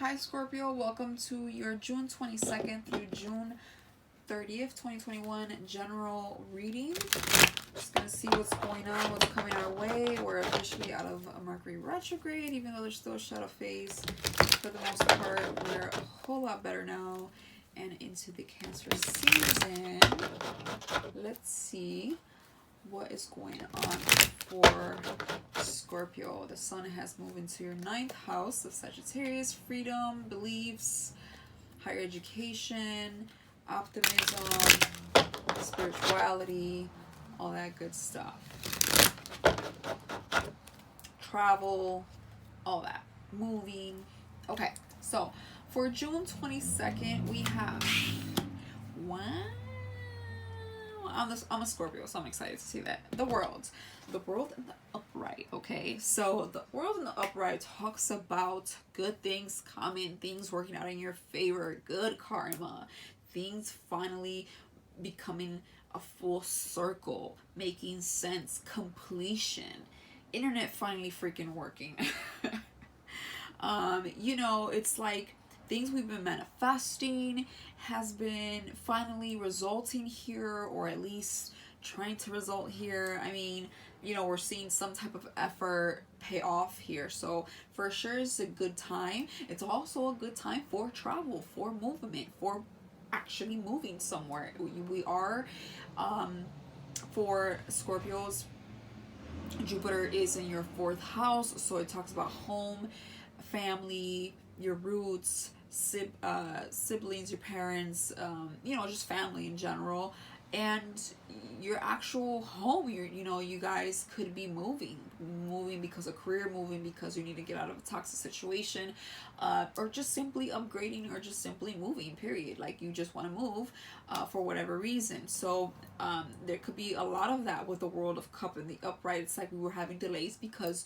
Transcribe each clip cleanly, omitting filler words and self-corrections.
Hi Scorpio, welcome to your June 22nd through June 30th, 2021 general reading. Just gonna see what's going on, what's coming our way. We're officially out of a Mercury retrograde, even though there's still a shadow phase. For the most part, we're a whole lot better now and into the Cancer season. Let's see what is going on for Scorpio. The sun has moved into your 9th house of Sagittarius. Freedom, beliefs, higher education, optimism, spirituality, all that good stuff. Travel, all that. Moving. Okay, so for June 22nd, we have I'm a Scorpio, so I'm excited to see that. The world in the upright. Okay, so the world in the upright talks about good things coming, things working out in your favor, good karma, things finally becoming a full circle, making sense, completion, internet finally freaking working. It's like things we've been manifesting has been finally resulting here, or at least trying to result here. I mean, we're seeing some type of effort pay off here. So for sure it's a good time. It's also a good time for travel, for movement, for actually moving somewhere. We are, for Scorpios, Jupiter is in your 4th house, so it talks about home, family, your roots, siblings, your parents, just family in general, and your actual home. You guys could be moving because of career, moving because you need to get out of a toxic situation, or just simply upgrading, or just simply moving, period. Like, you just want to move for whatever reason. So there could be a lot of that with the World of Cup in the upright. It's like we were having delays because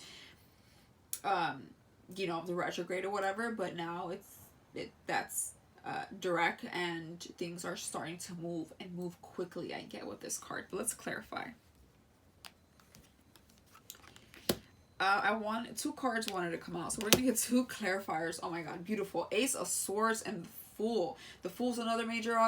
the retrograde or whatever, but now that's direct, and things are starting to move quickly. I get with this card, but let's clarify. I want 2 cards wanted to come out, so we're gonna get 2 clarifiers. Oh my god, beautiful. Ace of Swords and the Fool. The Fool's another major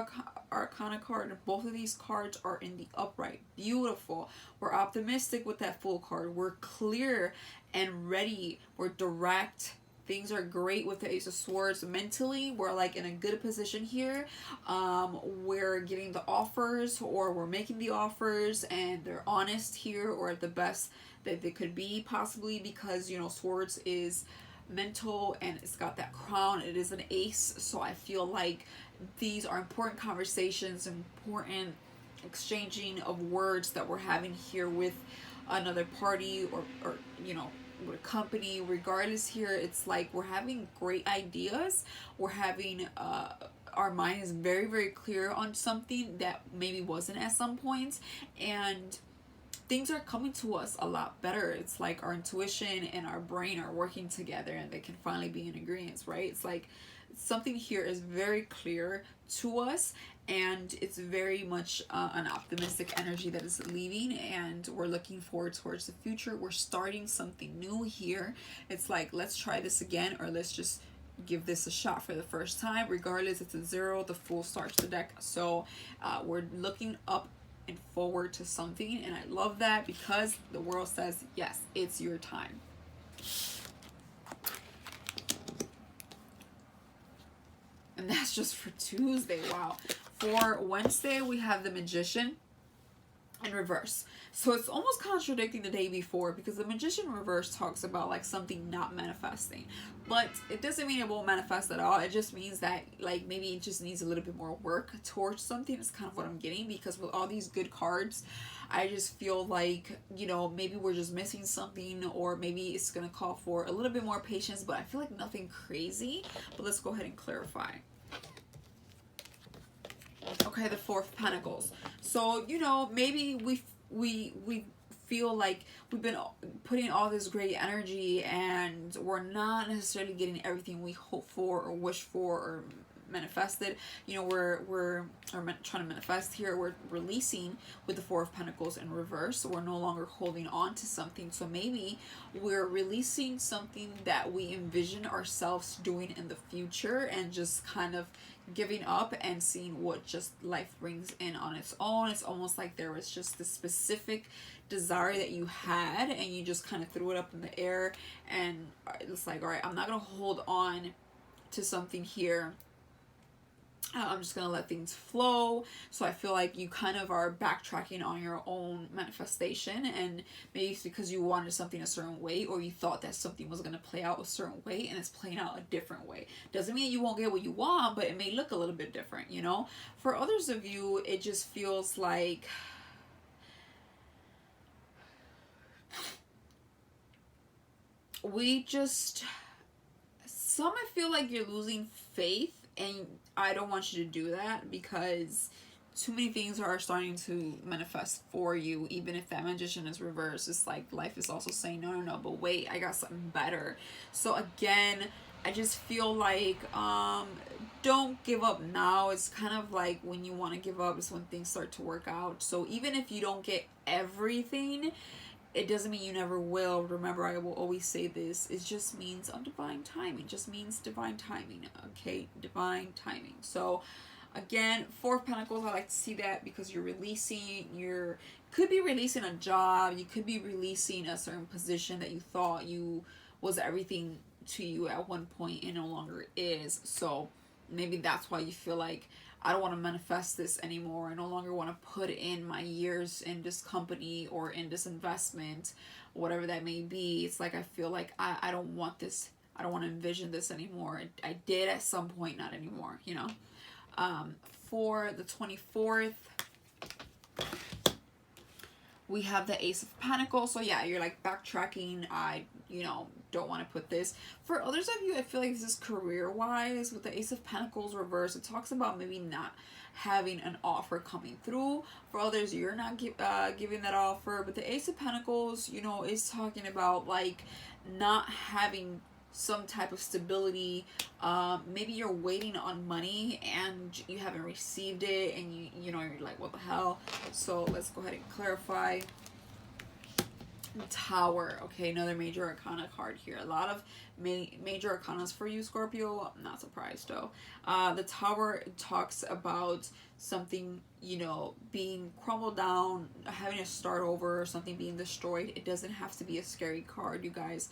arcana card, and both of these cards are in the upright. Beautiful. We're optimistic with that Fool card. We're clear and ready. We're direct. Things are great with the Ace of Swords. Mentally, we're like in a good position here. We're getting the offers, or we're making the offers, and they're honest here, or at the best that they could be, possibly, because Swords is mental and it's got that crown. It is an ace, so I feel like these are important conversations, important exchanging of words that we're having here with another party, or with a company. Regardless, here it's like we're having great ideas. We're having our mind is very, very clear on something that maybe wasn't at some point, and things are coming to us a lot better. It's like our intuition and our brain are working together, and they can finally be in agreement, right? It's like something here is very clear to us, and it's very much an optimistic energy that is leaving, and we're looking forward towards the future. We're starting something new here. It's like, let's try this again, or let's just give this a shot for the first time. Regardless, it's a 0. The Fool starts the deck, so we're looking up and forward to something, and I love that, because the world says yes, it's your time. And that's just for Tuesday. Wow. For Wednesday, we have the Magician in reverse. So it's almost contradicting the day before, because the Magician in reverse talks about like something not manifesting, but it doesn't mean it won't manifest at all. It just means that like maybe it just needs a little bit more work towards something. It's kind of what I'm getting, because with all these good cards, I just feel like maybe we're just missing something, or maybe it's gonna call for a little bit more patience, but I feel like nothing crazy. But let's go ahead and clarify. Okay, the 4 of Pentacles. So maybe we feel like we've been putting all this great energy, and we're not necessarily getting everything we hope for or wish for, or manifested. You know, we're trying to manifest here. We're releasing with the Four of Pentacles in reverse. So we're no longer holding on to something. So maybe we're releasing something that we envision ourselves doing in the future, and just kind of giving up and seeing what just life brings in on its own. It's almost like there was just this specific desire that you had, and you just kind of threw it up in the air, and it's like, all right, I'm not gonna hold on to something here. I'm just gonna let things flow. So I feel like you kind of are backtracking on your own manifestation, and maybe it's because you wanted something a certain way, or you thought that something was gonna play out a certain way, and it's playing out a different way. Doesn't mean you won't get what you want, but it may look a little bit different, you know. For others of you, it just feels like some I feel like you're losing faith, and I don't want you to do that, because too many things are starting to manifest for you. Even if that Magician is reversed, it's like life is also saying, no, but wait, I got something better. So again, I just feel like don't give up now. It's kind of like when you want to give up is when things start to work out. So even if you don't get everything, it doesn't mean you never will. Remember, I will always say this. It just means divine timing. It just means divine timing. Okay, divine timing. So again, Four of Pentacles, I like to see that, because you're releasing could be releasing a job. You could be releasing a certain position that you thought was everything to you at one point, and no longer is. So maybe that's why you feel like, I don't want to manifest this anymore. I no longer want to put in my years in this company or in this investment, whatever that may be. It's like, I feel like I don't want this. I don't want to envision this anymore. I did at some point, not anymore, you know. For the 24th, we have the Ace of Pentacles. So yeah, you're like backtracking. I, don't want to put this. For others of you, I feel like this is career-wise. With the Ace of Pentacles reverse, it talks about maybe not having an offer coming through. For others, you're not giving that offer. But the Ace of Pentacles, is talking about like not having some type of stability. Maybe you're waiting on money and you haven't received it, and you're like, what the hell? So let's go ahead and clarify. Tower. Okay, another major arcana card here. A lot of major arcanas for you, Scorpio. I'm not surprised though. The Tower talks about something, being crumbled down, having to start over, or something being destroyed. It doesn't have to be a scary card, you guys.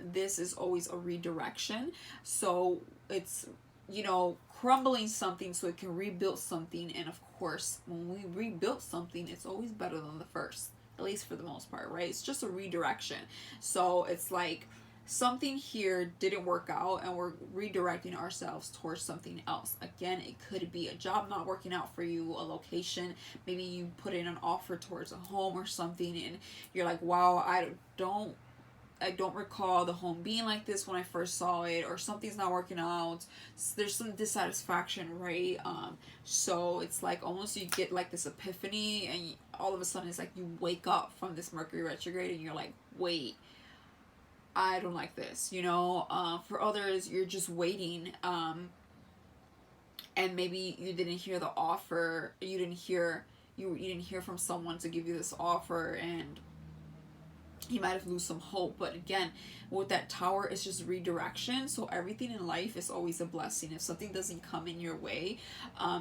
This is always a redirection. So it's, crumbling something so it can rebuild something. And of course, when we rebuild something, it's always better than the first. At least for the most part, right? It's just a redirection. So it's like something here didn't work out, and we're redirecting ourselves towards something else. Again, it could be a job not working out for you, a location. Maybe you put in an offer towards a home or something, and you're like, wow, I don't recall the home being like this when I first saw it, or something's not working out. There's some dissatisfaction, right? So it's like almost you get like this epiphany, and all of a sudden it's like you wake up from this Mercury retrograde, and you're like, wait, I don't like this, For others, you're just waiting, and maybe you didn't hear the offer, you didn't hear from someone to give you this offer, and you might have lost some hope. But again, with that Tower, it's just redirection. So everything in life is always a blessing. If something doesn't come in your way,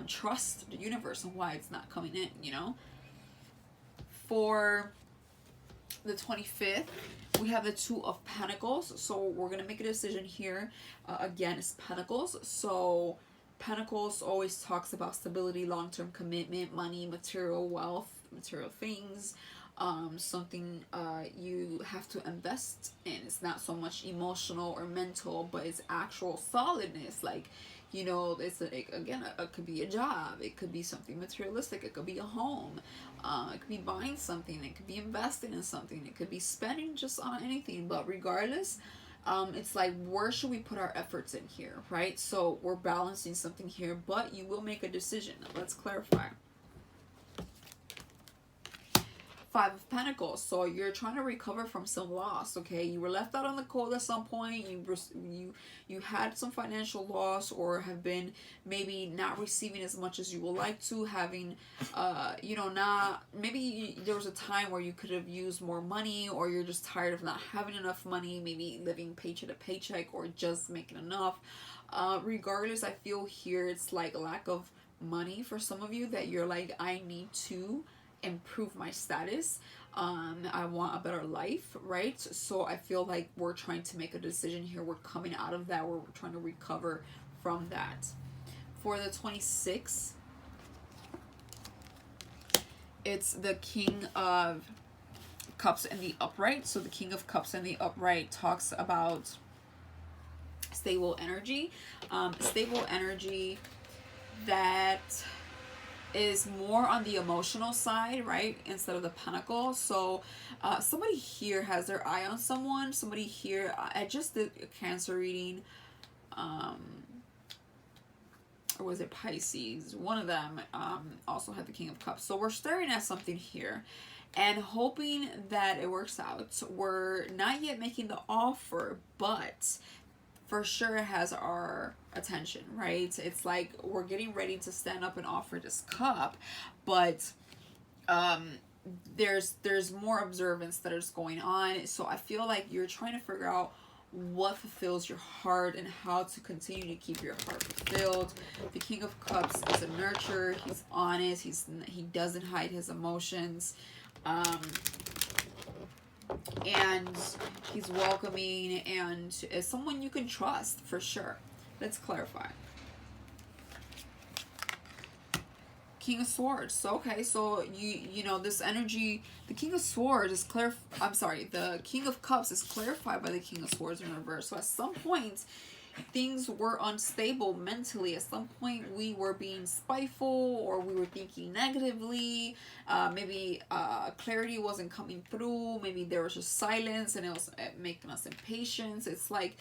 trust the universe and why it's not coming in, For the 25th, we have the Two of Pentacles. So we're going to make a decision here. Again, it's Pentacles. So Pentacles always talks about stability, long-term commitment, money, material wealth, material things. Something you have to invest in. It's not so much emotional or mental, but it's actual solidness. Like, it could be a job, it could be something materialistic, it could be a home, it could be buying something, it could be investing in something, it could be spending just on anything. But regardless, it's like, where should we put our efforts in here, right? So we're balancing something here, but you will make a decision. Let's clarify. Five of Pentacles. So you're trying to recover from some loss, okay? You were left out on the cold at some point. You had some financial loss, or have been maybe not receiving as much as you would like to, having you know, not, maybe there was a time where you could have used more money, or you're just tired of not having enough money, maybe living paycheck to paycheck, or just making enough. Regardless, I feel here it's like a lack of money for some of you, that you're like, I need to improve my status. I want a better life, right? So I feel like we're trying to make a decision here. We're coming out of that. We're trying to recover from that. For the 26th, it's the King of Cups in the upright. So the King of Cups in the upright talks about stable energy. Stable energy that is more on the emotional side, right, instead of the pentacle. So somebody here has their eye on someone. Somebody here, I just did a Cancer reading, or was it Pisces? One of them also had the King of Cups. So we're staring at something here and hoping that it works out. We're not yet making the offer, but for sure it has our attention, right? It's like we're getting ready to stand up and offer this cup, but there's more observance that is going on. So I feel like you're trying to figure out what fulfills your heart and how to continue to keep your heart fulfilled. The King of Cups is a nurturer. He's honest. He doesn't hide his emotions. And he's welcoming, and is someone you can trust for sure. Let's clarify. King of Swords. So okay, so you know this energy, the King of Swords is the King of Cups is clarified by the King of Swords in reverse. So at some point things were unstable mentally. At some point we were being spiteful, or we were thinking negatively. Maybe clarity wasn't coming through. Maybe there was just silence, and it was making us impatient. It's like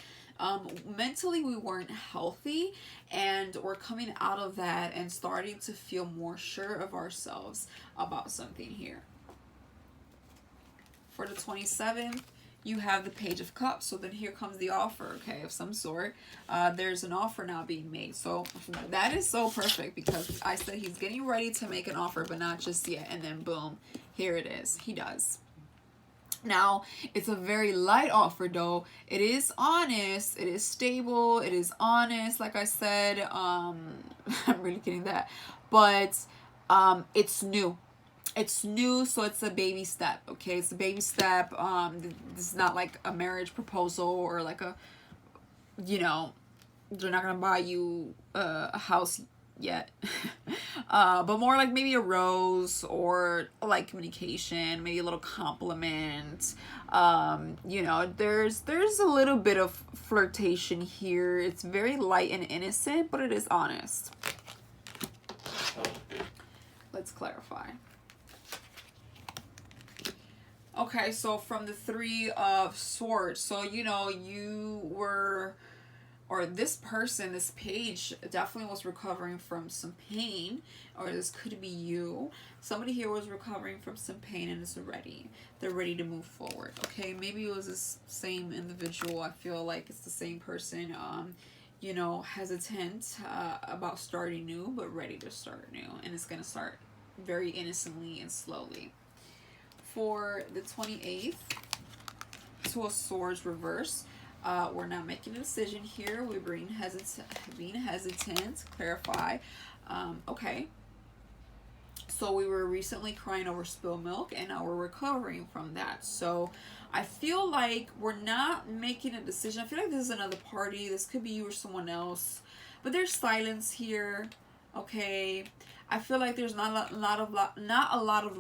mentally we weren't healthy, and we're coming out of that and starting to feel more sure of ourselves about something here. For the 27th, you have the Page of Cups. So then here comes the offer, okay, of some sort. There's an offer now being made. So that is so perfect, because I said he's getting ready to make an offer, but not just yet. And then boom, here it is. He does. Now, it's a very light offer though. It is honest. It is stable. It is honest. Like I said, I'm really kidding that. But it's new. It's new, so it's a baby step, okay? It's a baby step. This is not like a marriage proposal, or like a, you know, they're not gonna buy you a house yet. But more like maybe a rose, or like communication, maybe a little compliment. You know, there's a little bit of flirtation here. It's very light and innocent, but it is honest. Let's clarify. Okay, so from the Three of Swords, so you know, you were, or this person, this page definitely was recovering from some pain, or this could be you. Somebody here was recovering from some pain and is ready. They're ready to move forward. Okay, maybe it was this same individual. I feel like it's the same person. You know, hesitant about starting new, but ready to start new, and it's gonna start very innocently and slowly. For the 28th, Two of Swords reverse. We're not making a decision here. We're being hesitant. Clarify. Okay. So we were recently crying over spilled milk, and now we're recovering from that. So I feel like we're not making a decision. I feel like this is another party. This could be you or someone else. But there's silence here. Okay. I feel like there's not a lot of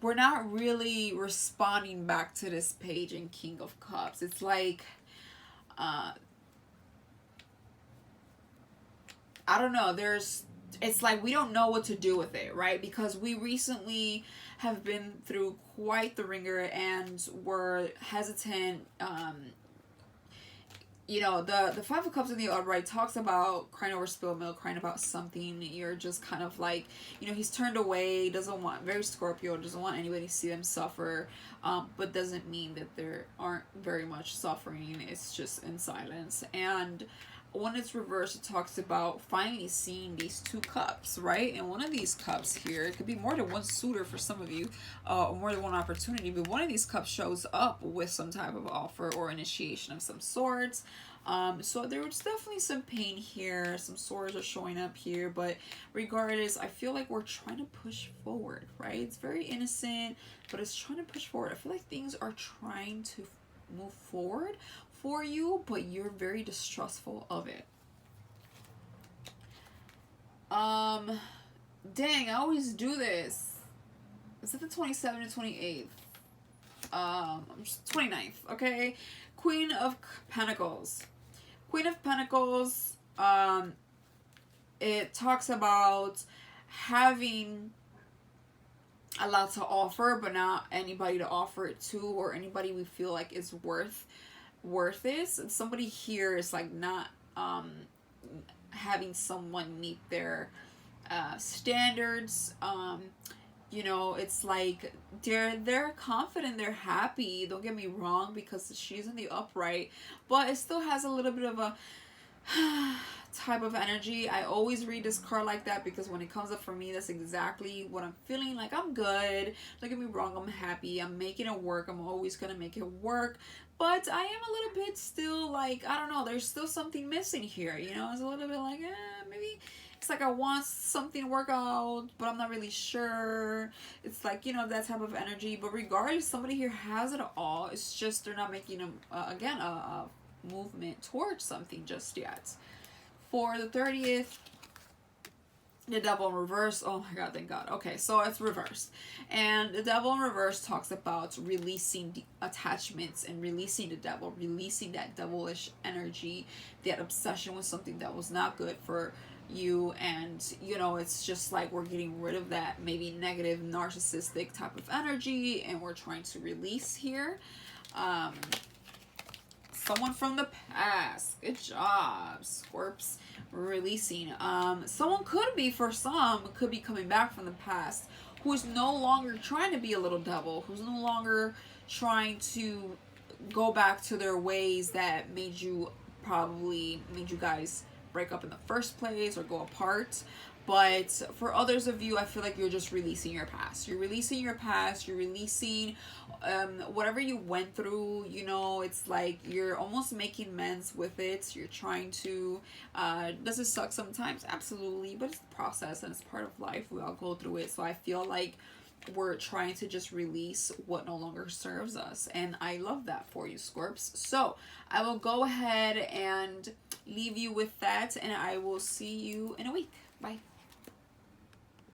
we're not really responding back to this page in King of Cups. It's like I don't know, it's like we don't know what to do with it, right? Because we recently have been through quite the ringer and were hesitant. you know, the Five of Cups in the upright talks about crying over spilled milk, crying about something. You're just kind of like, you know, he's turned away, doesn't want, very Scorpio, doesn't want anybody to see them suffer, but doesn't mean that there aren't very much suffering. It's just in silence. And when it's reversed, it talks about finally seeing these two cups, right? And one of these cups here, it could be more than one suitor for some of you, or more than one opportunity, but one of these cups shows up with some type of offer or initiation of some sorts. So there's definitely some pain here. Some swords are showing up here, but regardless, I feel like we're trying to push forward, right? It's very innocent, but it's trying to push forward. I feel like things are trying to move forward for you, but you're very distrustful of it. Dang, I always do this. Is it the 27th or 28th? 29th, okay? Queen of Pentacles. Queen of Pentacles, it talks about having a lot to offer, but not anybody to offer it to, or anybody we feel like is worth this. And somebody here is like not having someone meet their standards. You know, it's like they're confident, they're happy, don't get me wrong, because she's in the upright, but it still has a little bit of a type of energy. I always read this card like that because when it comes up for me, that's exactly what I'm feeling. Like, I'm good, don't get me wrong, I'm happy, I'm making it work, I'm always gonna make it work, but I am a little bit still like, I don't know, there's still something missing here, you know. It's a little bit like, maybe it's like I want something to work out, but I'm not really sure. It's like, you know, that type of energy. But regardless, somebody here has it all. It's just they're not making a movement towards something just yet. For the 30th, the Devil in reverse. Oh my god, thank god. Okay, so it's reversed. And the Devil in reverse talks about releasing the attachments and releasing the devil, releasing that devilish energy, that obsession with something that was not good for you. And, you know, it's just like we're getting rid of that maybe negative narcissistic type of energy, and we're trying to release here. Someone from the past. Good job, Scorps. Releasing. Someone could be, for some, could be coming back from the past, who is no longer trying to be a little devil, who's no longer trying to go back to their ways that made you guys break up in the first place or go apart. But for others of you, I feel like you're just releasing your past. You're releasing your past. You're releasing whatever you went through. You know, it's like you're almost making amends with it. You're trying to. Does it suck sometimes? Absolutely. But it's the process and it's part of life. We all go through it. So I feel like we're trying to just release what no longer serves us. And I love that for you, Scorps. So I will go ahead and leave you with that. And I will see you in a week. Bye.